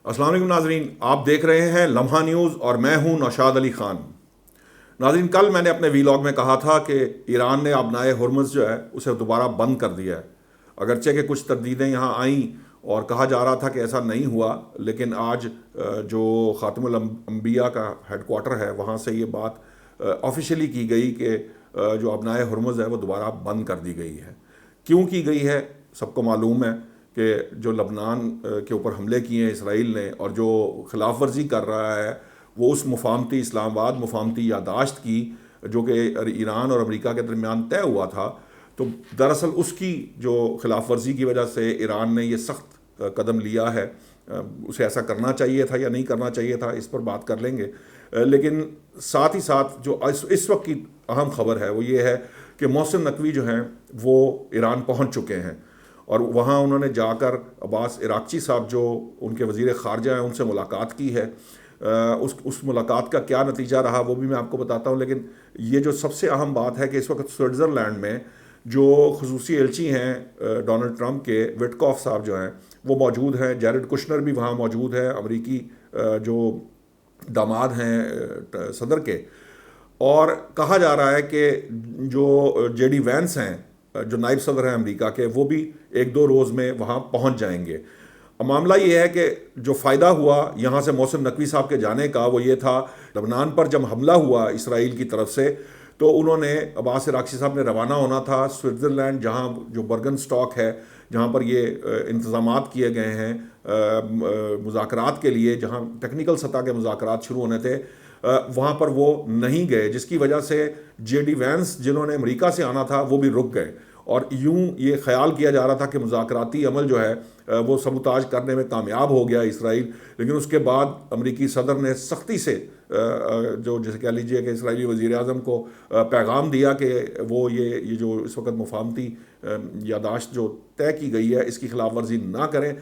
السلام علیکم ناظرین، آپ دیکھ رہے ہیں لمحہ نیوز اور میں ہوں نوشاد علی خان۔ ناظرین، کل میں نے اپنے ویلاگ میں کہا تھا کہ ایران نے آبنائے ہرمز جو ہے اسے دوبارہ بند کر دیا ہے، اگرچہ کہ کچھ تردیدیں یہاں آئیں اور کہا جا رہا تھا کہ ایسا نہیں ہوا، لیکن آج جو خاتم الانبیاء کا ہیڈ کوارٹر ہے وہاں سے یہ بات آفیشیلی کی گئی کہ جو آبنائے ہرمز ہے وہ دوبارہ بند کر دی گئی ہے۔ کیوں کی گئی ہے؟ سب کو معلوم ہے کہ جو لبنان کے اوپر حملے کیے ہیں اسرائیل نے اور جو خلاف ورزی کر رہا ہے وہ اس مفاہمتی اسلام آباد مفاہمتی یادداشت کی جو کہ ایران اور امریکہ کے درمیان طے ہوا تھا، تو دراصل اس کی جو خلاف ورزی کی وجہ سے ایران نے یہ سخت قدم لیا ہے۔ اسے ایسا کرنا چاہیے تھا یا نہیں کرنا چاہیے تھا، اس پر بات کر لیں گے، لیکن ساتھ ہی ساتھ جو اس وقت کی اہم خبر ہے وہ یہ ہے کہ محسن نقوی جو ہیں وہ ایران پہنچ چکے ہیں اور وہاں انہوں نے جا کر عباس عراقچی صاحب جو ان کے وزیر خارجہ ہیں ان سے ملاقات کی ہے۔ اس ملاقات کا کیا نتیجہ رہا وہ بھی میں آپ کو بتاتا ہوں، لیکن یہ جو سب سے اہم بات ہے کہ اس وقت سوئٹزرلینڈ میں جو خصوصی ایلچی ہیں ڈونلڈ ٹرمپ کے، وٹکوف صاحب جو ہیں وہ موجود ہیں، جیرڈ کشنر بھی وہاں موجود ہے، امریکی جو داماد ہیں صدر کے، اور کہا جا رہا ہے کہ جو جے ڈی وینس ہیں جو نائب صدر ہیں امریکہ کے، وہ بھی ایک دو روز میں وہاں پہنچ جائیں گے۔ معاملہ یہ ہے کہ جو فائدہ ہوا یہاں سے محسن نقوی صاحب کے جانے کا وہ یہ تھا، لبنان پر جب حملہ ہوا اسرائیل کی طرف سے تو انہوں نے عباس عراقچی صاحب نے روانہ ہونا تھا سوئٹزرلینڈ، جہاں جو برگن سٹاک ہے جہاں پر یہ انتظامات کیے گئے ہیں مذاکرات کے لیے، جہاں ٹیکنیکل سطح کے مذاکرات شروع ہونے تھے، وہاں پر وہ نہیں گئے، جس کی وجہ سے جے ڈی وینس جنہوں نے امریکہ سے آنا تھا وہ بھی رک گئے، اور یوں یہ خیال کیا جا رہا تھا کہ مذاکراتی عمل جو ہے وہ سبوتاژ کرنے میں کامیاب ہو گیا اسرائیل، لیکن اس کے بعد امریکی صدر نے سختی سے جو جیسے کہہ لیجئے کہ اسرائیلی وزیر اعظم کو پیغام دیا کہ وہ یہ جو اس وقت مفاہمتی یادداشت جو طے کی گئی ہے اس کی خلاف ورزی نہ کریں،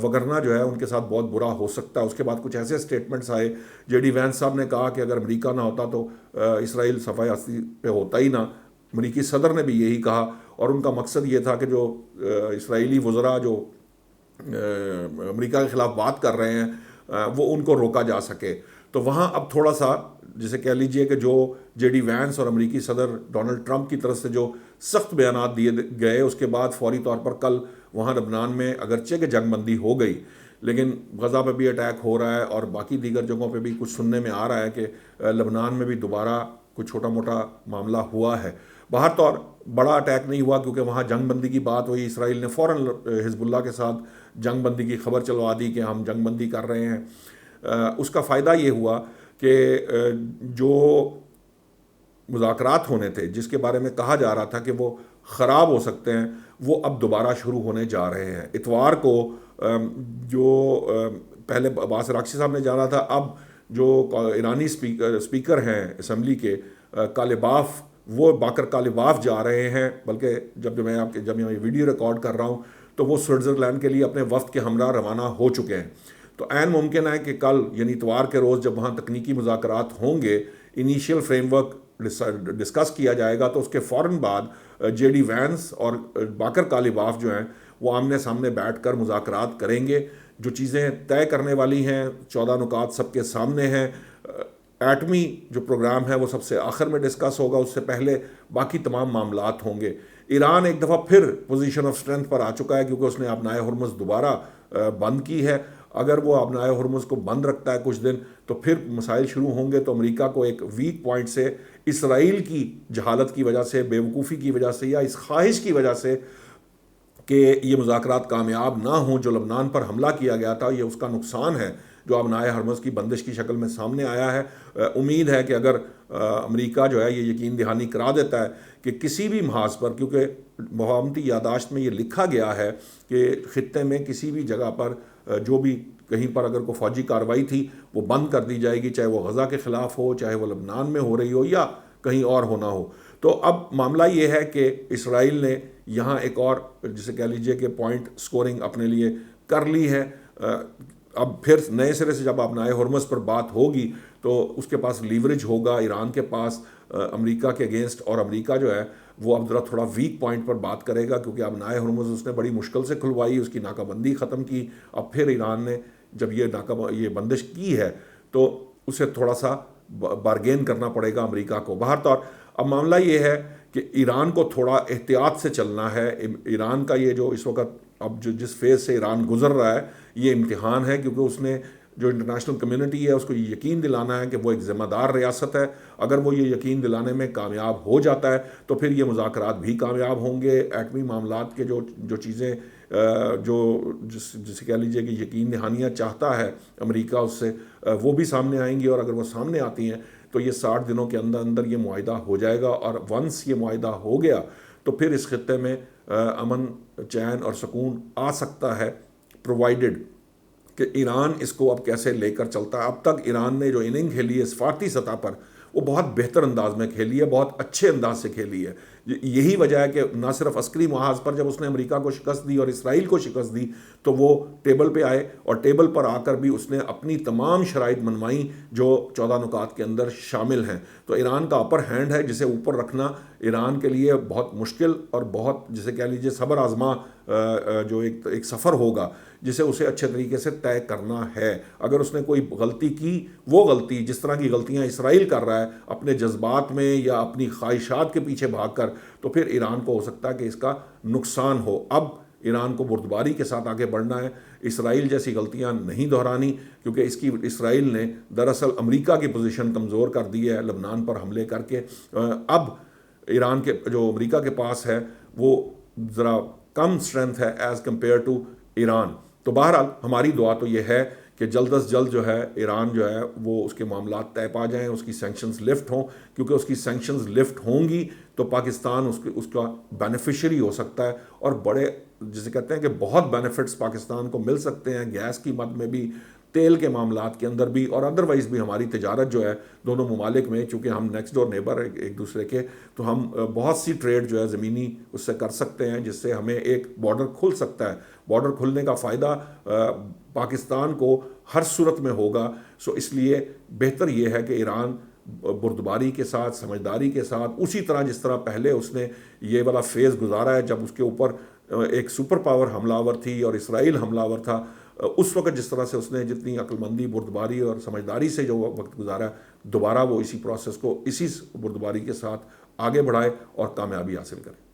وگرنہ جو ہے ان کے ساتھ بہت برا ہو سکتا ہے۔ اس کے بعد کچھ ایسے سٹیٹمنٹس آئے، جے ڈی وینس صاحب نے کہا کہ اگر امریکہ نہ ہوتا تو اسرائیل صفحہ ہستی پہ ہوتا ہی نہ، امریکی صدر نے بھی یہی کہا، اور ان کا مقصد یہ تھا کہ جو اسرائیلی وزراء جو امریکہ کے خلاف بات کر رہے ہیں وہ ان کو روکا جا سکے۔ تو وہاں اب تھوڑا سا جسے کہہ لیجئے کہ جو جے ڈی وینس اور امریکی صدر ڈونلڈ ٹرمپ کی طرف سے جو سخت بیانات دیے گئے، اس کے بعد فوری طور پر کل وہاں لبنان میں اگرچہ کہ جنگ بندی ہو گئی، لیکن غزہ پہ بھی اٹیک ہو رہا ہے اور باقی دیگر جگہوں پہ بھی کچھ سننے میں آ رہا ہے کہ لبنان میں بھی دوبارہ کچھ چھوٹا موٹا معاملہ ہوا ہے۔ باہر طور بڑا اٹیک نہیں ہوا کیونکہ وہاں جنگ بندی کی بات ہوئی، اسرائیل نے فوراً حزب اللہ کے ساتھ جنگ بندی کی خبر چلوا دی کہ ہم جنگ بندی کر رہے ہیں۔ اس کا فائدہ یہ ہوا کہ جو مذاکرات ہونے تھے جس کے بارے میں کہا جا رہا تھا کہ وہ خراب ہو سکتے ہیں، وہ اب دوبارہ شروع ہونے جا رہے ہیں۔ اتوار کو جو پہلے عباس عراقچی صاحب نے جانا تھا، اب جو ایرانی اسپیکر ہیں اسمبلی کے کالباف، وہ باکر کالباف جا رہے ہیں، بلکہ جب میں یہ ویڈیو ریکارڈ کر رہا ہوں تو وہ سوئٹزرلینڈ کے لیے اپنے وفد کے ہمراہ روانہ ہو چکے ہیں۔ تو عین ممکن ہے کہ کل یعنی اتوار کے روز جب وہاں تکنیکی مذاکرات ہوں گے، انیشیل فریم ورک ڈسکس کیا جائے گا، تو اس کے فوراً بعد جے ڈی وینس اور باکر کالباف جو ہیں وہ آمنے سامنے بیٹھ کر مذاکرات کریں گے۔ جو چیزیں طے کرنے والی ہیں 14 نکات سب کے سامنے ہیں۔ ایٹمی جو پروگرام ہے وہ سب سے آخر میں ڈسکس ہوگا، اس سے پہلے باقی تمام معاملات ہوں گے۔ ایران ایک دفعہ پھر پوزیشن آف اسٹرینتھ پر آ چکا ہے کیونکہ اس نے آبنائے ہرمز دوبارہ بند کی ہے۔ اگر وہ آبنائے ہرمز کو بند رکھتا ہے کچھ دن تو پھر مسائل شروع ہوں گے، تو امریکہ کو ایک ویک پوائنٹ سے اسرائیل کی جہالت کی وجہ سے، بے وقوفی کی وجہ سے، یا اس خواہش کی وجہ سے کہ یہ مذاکرات کامیاب نہ ہوں، جو لبنان پر حملہ کیا گیا تھا، یہ اس کا نقصان ہے جو آبنائے ہرمز کی بندش کی شکل میں سامنے آیا ہے۔ امید ہے کہ اگر امریکہ جو ہے یہ یقین دہانی کرا دیتا ہے کہ کسی بھی محاذ پر، کیونکہ مفاہمتی یادداشت میں یہ لکھا گیا ہے کہ خطے میں کسی بھی جگہ پر جو بھی کہیں پر اگر کوئی فوجی کارروائی تھی وہ بند کر دی جائے گی، چاہے وہ غزہ کے خلاف ہو، چاہے وہ لبنان میں ہو رہی ہو یا کہیں اور ہونا ہو۔ تو اب معاملہ یہ ہے کہ اسرائیل نے یہاں ایک اور جسے کہہ لیجئے کہ پوائنٹ سکورنگ اپنے لیے کر لی ہے۔ اب پھر نئے سرے سے جب آبنائے ہرمز پر بات ہوگی تو اس کے پاس لیوریج ہوگا ایران کے پاس امریکہ کے اگینسٹ، اور امریکہ جو ہے وہ اب ذرا تھوڑا ویک پوائنٹ پر بات کرے گا کیونکہ آبنائے ہرمز اس نے بڑی مشکل سے کھلوائی، اس کی ناکہ بندی ختم کی، اب پھر ایران نے جب یہ بندش کی ہے تو اسے تھوڑا سا بارگین کرنا پڑے گا امریکہ کو. بہر طور اب معاملہ یہ ہے کہ ایران کو تھوڑا احتیاط سے چلنا ہے. ایران کا یہ جو اس وقت اب جس فیز سے ایران گزر رہا ہے یہ امتحان ہے, کیونکہ اس نے جو انٹرنیشنل کمیونٹی ہے اس کو یہ یقین دلانا ہے کہ وہ ایک ذمہ دار ریاست ہے. اگر وہ یہ یقین دلانے میں کامیاب ہو جاتا ہے تو پھر یہ مذاکرات بھی کامیاب ہوں گے. ایٹمی معاملات کے جو چیزیں جسے کہہ لیجیے کہ یقین دہانیاں چاہتا ہے امریکہ اس سے, وہ بھی سامنے آئیں گی, اور اگر وہ سامنے آتی ہیں تو یہ 60 دنوں کے اندر اندر یہ معاہدہ ہو جائے گا. اور ونس یہ معاہدہ ہو گیا تو پھر اس خطے میں امن, چین اور سکون آ سکتا ہے, پرووائڈڈ کہ ایران اس کو اب کیسے لے کر چلتا ہے. اب تک ایران نے جو اننگ کھیلی ہے سفارتی سطح پر وہ بہت بہتر انداز میں کھیلی ہے, بہت اچھے انداز سے کھیلی ہے. یہی وجہ ہے کہ نہ صرف عسکری محاذ پر جب اس نے امریکہ کو شکست دی اور اسرائیل کو شکست دی تو وہ ٹیبل پہ آئے, اور ٹیبل پر آ کر بھی اس نے اپنی تمام شرائط منوائیں جو 14 نکات کے اندر شامل ہیں. تو ایران کا اپر ہینڈ ہے جسے اوپر رکھنا ایران کے لیے بہت مشکل اور بہت جسے کہہ لیجیے صبر آزما جو ایک سفر ہوگا جسے اسے اچھے طریقے سے طے کرنا ہے. اگر اس نے کوئی غلطی کی, وہ غلطی جس طرح کی غلطیاں اسرائیل کر رہا ہے اپنے جذبات میں یا اپنی خواہشات کے پیچھے بھاگ کر, تو پھر ایران کو ہو سکتا ہے کہ اس کا نقصان ہو. اب ایران کو بردباری کے ساتھ آگے بڑھنا ہے, اسرائیل جیسی غلطیاں نہیں دہرانی, کیونکہ اسرائیل نے دراصل امریکہ کی پوزیشن کمزور کر دی ہے لبنان پر حملے کر کے. اب ایران کے جو امریکہ کے پاس ہے وہ ذرا کم اسٹرینتھ ہے ایز کمپیئر ٹو ایران. تو بہرحال ہماری دعا تو یہ ہے کہ جلد از جلد جو ہے ایران جو ہے وہ اس کے معاملات طے پا جائیں, اس کی سینکشنز لفٹ ہوں, کیونکہ اس کی سینکشنز لفٹ ہوں گی تو پاکستان اس کا بینیفیشری ہو سکتا ہے, اور بڑے جسے کہتے ہیں کہ بہت بینیفٹس پاکستان کو مل سکتے ہیں, گیس کی مد میں بھی, تیل کے معاملات کے اندر بھی, اور ادروائز بھی ہماری تجارت جو ہے دونوں ممالک میں, چونکہ ہم نیکسٹ ڈور نیبر ایک دوسرے کے, تو ہم بہت سی ٹریڈ جو ہے زمینی اس سے کر سکتے ہیں, جس سے ہمیں ایک بارڈر کھل سکتا ہے. بارڈر کھلنے کا فائدہ پاکستان کو ہر صورت میں ہوگا. سو اس لیے بہتر یہ ہے کہ ایران بردباری کے ساتھ, سمجھداری کے ساتھ, اسی طرح جس طرح پہلے اس نے یہ والا فیز گزارا ہے جب اس کے اوپر ایک سپر پاور حملہ آور تھی اور اسرائیل حملہ آور تھا, اس وقت جس طرح سے اس نے جتنی عقل مندی, بردباری اور سمجھداری سے جو وقت گزارا ہے, دوبارہ وہ اسی پروسیس کو اسی بردباری کے ساتھ آگے بڑھائے اور کامیابی حاصل کرے.